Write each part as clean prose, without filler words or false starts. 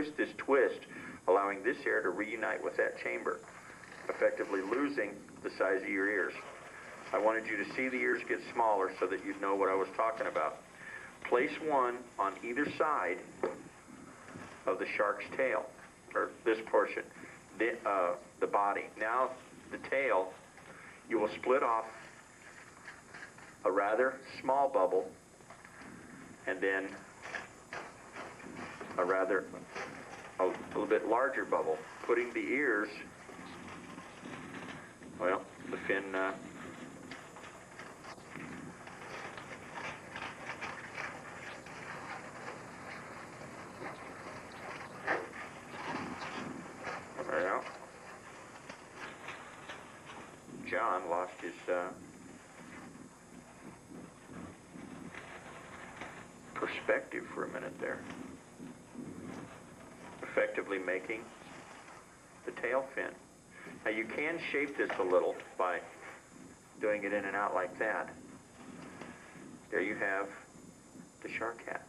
twist this twist, allowing this air to reunite with that chamber, effectively losing the size of your ears. I wanted you to see the ears get smaller so that you'd know what I was talking about. Place one on either side of the shark's tail, or this portion, the body. Now the tail, you will split off a rather small bubble and then a little bit larger bubble, putting the ears, well, the fin, well, John lost his, perspective for a minute there, effectively making the tail fin. Now you can shape this a little by doing it in and out like that. There you have the shark hat.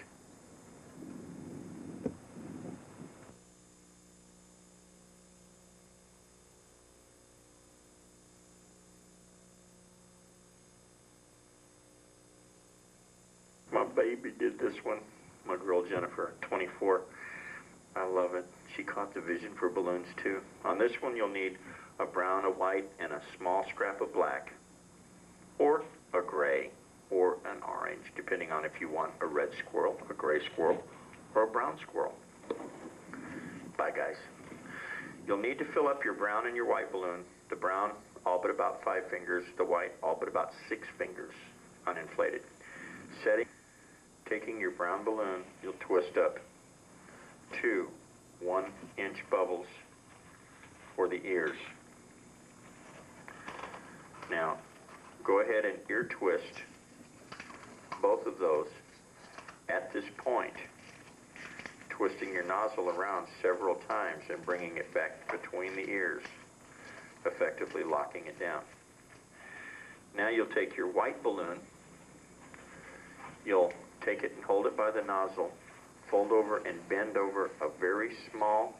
My baby did this one, my girl Jennifer, 24. I love it. She caught the vision for balloons too. On this one you'll need a brown, a white, and a small scrap of black, or a gray, or an orange, depending on if you want a red squirrel, a gray squirrel, or a brown squirrel. Bye guys. You'll need to fill up your brown and your white balloon. The brown all but about 5 fingers, the white all but about 6 fingers, uninflated. Taking your brown balloon, you'll twist up 2 1-inch bubbles for the ears. Now, go ahead and ear twist both of those at this point, twisting your nozzle around several times and bringing it back between the ears, effectively locking it down. Now you'll take your white balloon, you'll take it and hold it by the nozzle, fold over and bend over a very small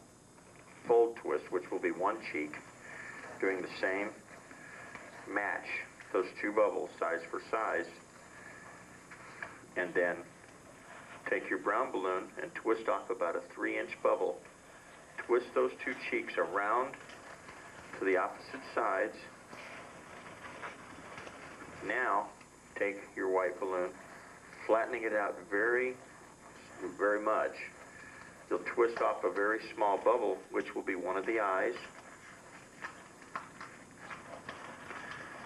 fold twist, which will be one cheek, doing the same, match those 2 bubbles size for size, and then take your brown balloon and twist off about a 3-inch bubble, twist those 2 cheeks around to the opposite sides. Now take your white balloon, flattening it out very much. You'll twist off a very small bubble, which will be one of the eyes.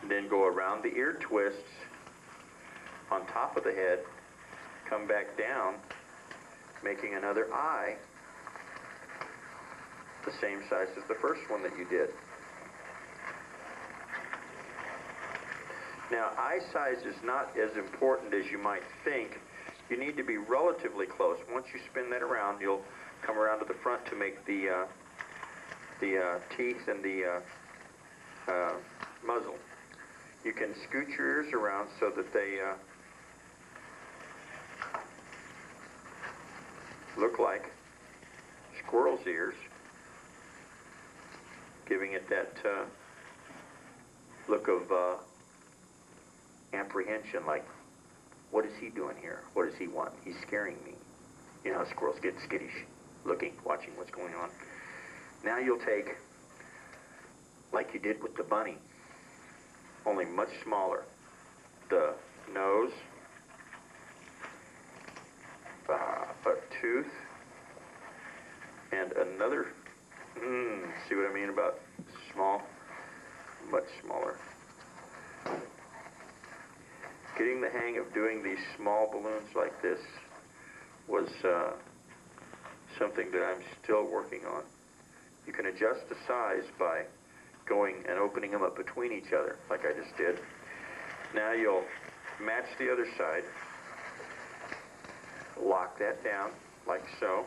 Then go around the ear twists on top of the head, come back down, making another eye the same size as the first one that you did. Now, eye size is not as important as you might think. You need to be relatively close. Once you spin that around, you'll come around to the front to make the teeth and the muzzle. You can scoot your ears around so that they look like squirrel's ears, giving it that look of apprehension, like, what is he doing here? What does he want? He's scaring me. You know how squirrels get skittish, looking, watching what's going on. Now you'll take, like you did with the bunny, only much smaller, the nose, a tooth, and another, see what I mean about small, much smaller. Getting the hang of doing these small balloons like this was something that I'm still working on. You can adjust the size by going and opening them up between each other, like I just did. Now you'll match the other side, lock that down, like so,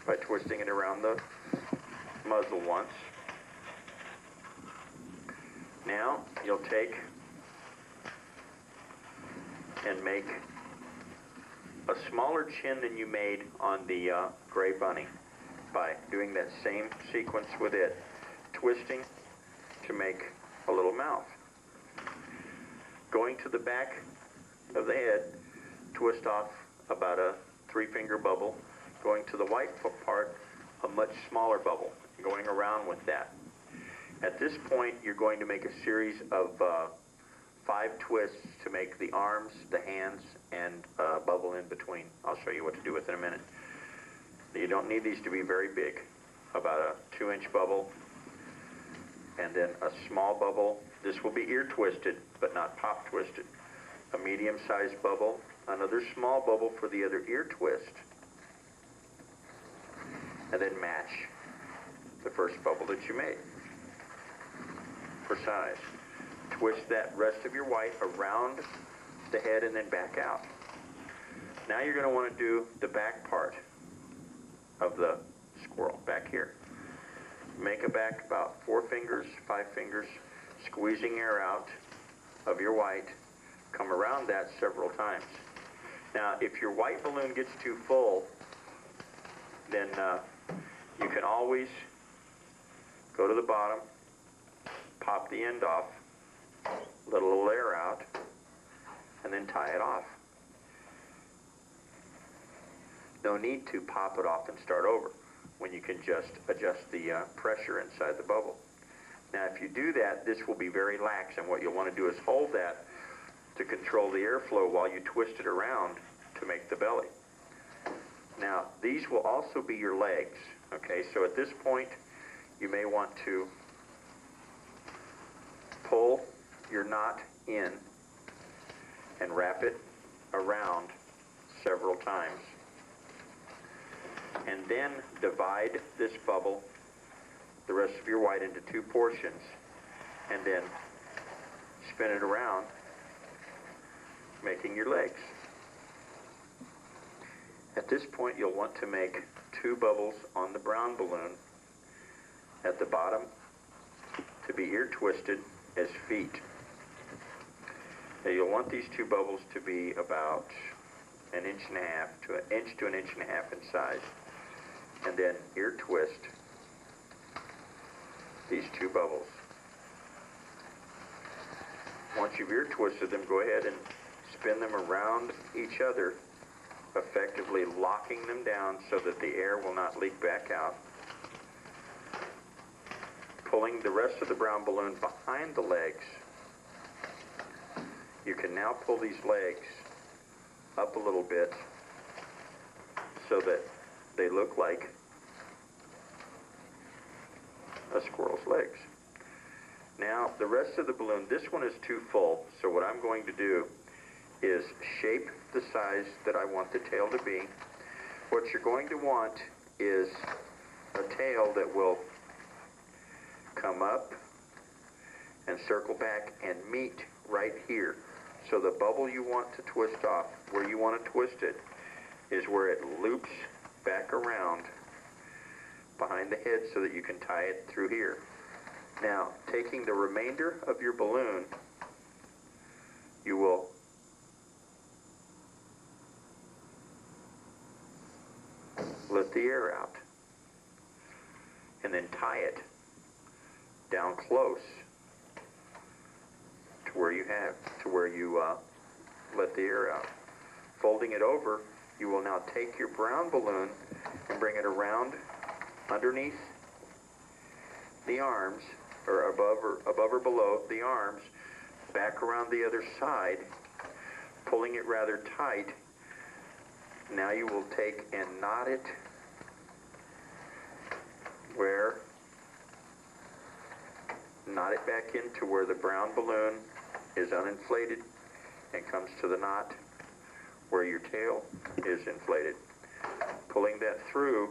by twisting it around the muzzle once. Now you'll take and make a smaller chin than you made on the gray bunny. by doing that same sequence with it, twisting to make a little mouth. Going to the back of the head, twist off about a 3-finger bubble. Going to the white part, a much smaller bubble, going around with that. At this point, you're going to make a series of 5 twists to make the arms, the hands, and a bubble in between. I'll show you what to do with in a minute. You don't need these to be very big. About a 2-inch bubble, and then a small bubble. This will be ear twisted, but not pop twisted. A medium-sized bubble, another small bubble for the other ear twist, and then match the first bubble that you made for size. Twist that rest of your white around the head and then back out. Now you're going to want to do the back part of the squirrel back here. Make a back about 4 fingers, 5 fingers, squeezing air out of your white. Come around that several times. Now, if your white balloon gets too full, then you can always go to the bottom, pop the end off, let a little air out, and then tie it off. No need to pop it off and start over when you can just adjust the pressure inside the bubble. Now, if you do that, this will be very lax, and what you'll want to do is hold that to control the airflow while you twist it around to make the belly. Now, these will also be your legs, okay? So at this point, you may want to pull your knot in and wrap it around several times. And then divide this bubble, the rest of your white, into 2 portions, and then spin it around, making your legs. At this point, you'll want to make 2 bubbles on the brown balloon at the bottom to be ear twisted as feet. Now, you'll want these 2 bubbles to be about 1.5 inches to 1.5 inches in size. And then ear twist these 2 bubbles. Once you've ear twisted them, go ahead and spin them around each other, effectively locking them down so that the air will not leak back out. Pulling the rest of the brown balloon behind the legs. You can now pull these legs up a little bit so that they look like a squirrel's legs. Now, the rest of the balloon, this one is too full, so what I'm going to do is shape the size that I want the tail to be. What you're going to want is a tail that will come up and circle back and meet right here. So the bubble you want to twist off, where you want to twist it, is where it loops back around behind the head so that you can tie it through here. Now, taking the remainder of your balloon, you will let the air out and then tie it down close to where you let the air out. Folding it over, you will now take your brown balloon and bring it around underneath the arms, or above or below the arms, back around the other side, pulling it rather tight. Now you will take and knot it knot it back into where the brown balloon is uninflated and comes to the knot where your tail is inflated. Pulling that through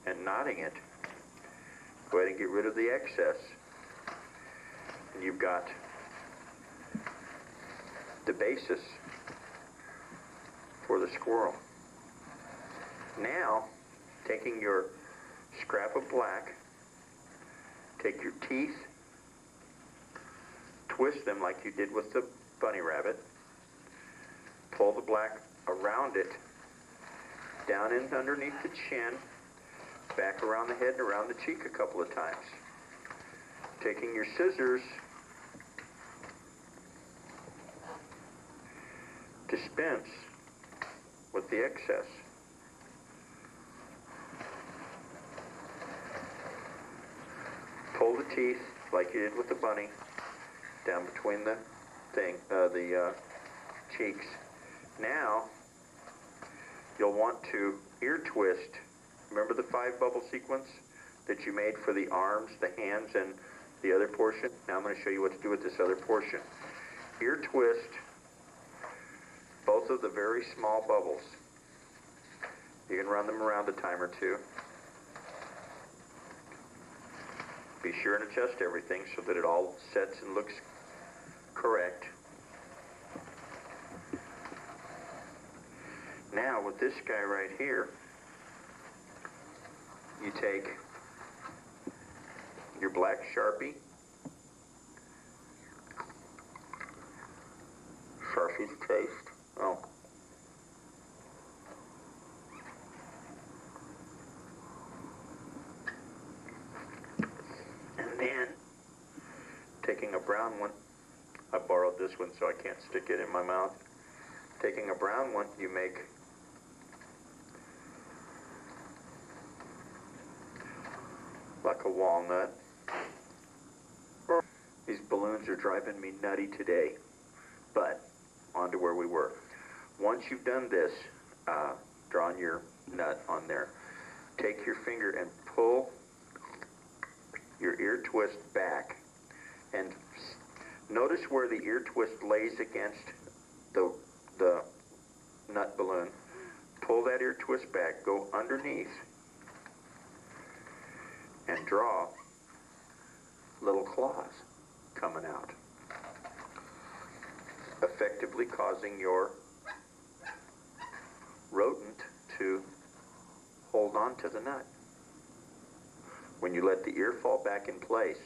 and knotting it, go ahead and get rid of the excess. And you've got the basis for the squirrel. Now, taking your scrap of black, take your teeth, twist them like you did with the bunny rabbit, pull the black around it, down in underneath the chin, back around the head and around the cheek a couple of times. Taking your scissors, dispense with the excess. Pull the teeth like you did with the bunny down between the cheeks. Now you'll want to ear twist. Remember the 5-bubble sequence that you made for the arms, the hands, and the other portion? Now I'm going to show you what to do with this other portion. Ear twist both of the very small bubbles. You can run them around a time or two. Be sure and adjust everything so that it all sets and looks correct. Now with this guy right here, you take your black Sharpie, Sharpie's taste. Oh. And then, taking a brown one, I borrowed this one so I can't stick it in my mouth. Taking a brown one, you make like a walnut. These balloons are driving me nutty today, but on to where we were. Once you've done this, drawn your nut on there, take your finger and pull your ear twist back, and notice where the ear twist lays against the nut balloon. Pull that ear twist back, go underneath, and draw little claws coming out, effectively causing your rodent to hold on to the nut. When you let the ear fall back in place,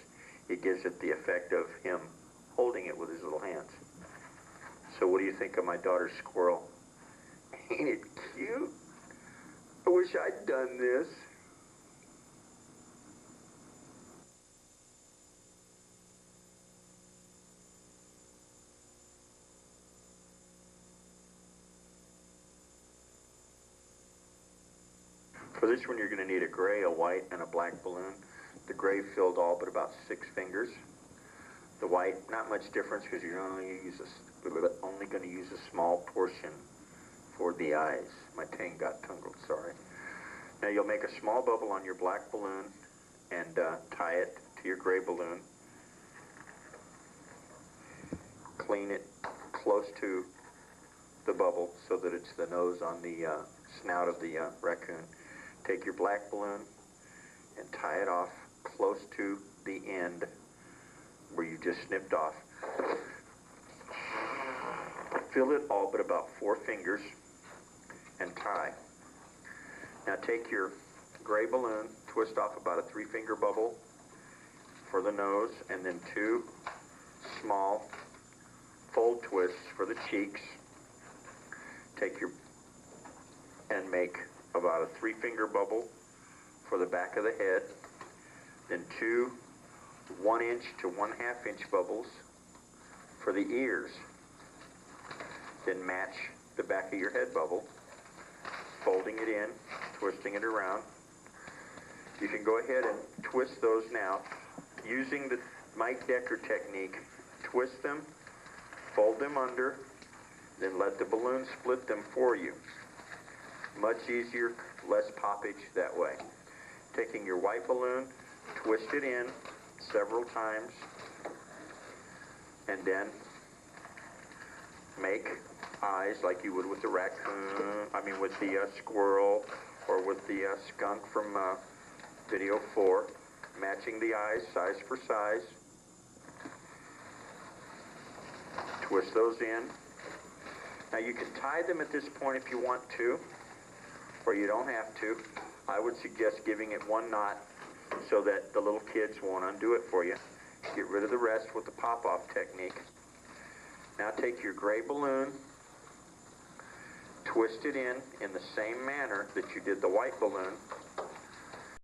it gives it the effect of him holding it with his little hands. So what do you think of my daughter's squirrel? Ain't it cute? I wish I'd done this. For this one, you're going to need a gray, a white, and a black balloon. The gray filled all but about 6 fingers. The white, not much difference because you're only going to use a small portion for the eyes. My tongue got tangled, sorry. Now you'll make a small bubble on your black balloon and tie it to your gray balloon. Clean it close to the bubble so that it's the nose on the snout of the raccoon. Take your black balloon and tie it off close to the end where you just snipped off. Fill it all but about 4 fingers and tie. Now take your gray balloon, twist off about a 3-finger bubble for the nose, and then 2 small fold twists for the cheeks. And make about a 3-finger bubble for the back of the head, then 2 1-inch to 1/2-inch bubbles for the ears. Then match the back of your head bubble, folding it in, twisting it around. You can go ahead and twist those now using the Mike Decker technique. Twist them, fold them under, then let the balloon split them for you. Much easier, less poppage that way. Taking your white balloon, twist it in several times, and then make eyes like you would with the raccoon, with the squirrel, or with the skunk from video 4. Matching the eyes, size for size. Twist those in. Now you can tie them at this point if you want to, or you don't have to. I would suggest giving it 1 knot so that the little kids won't undo it for you. Get rid of the rest with the pop-off technique. Now take your gray balloon, twist it in the same manner that you did the white balloon,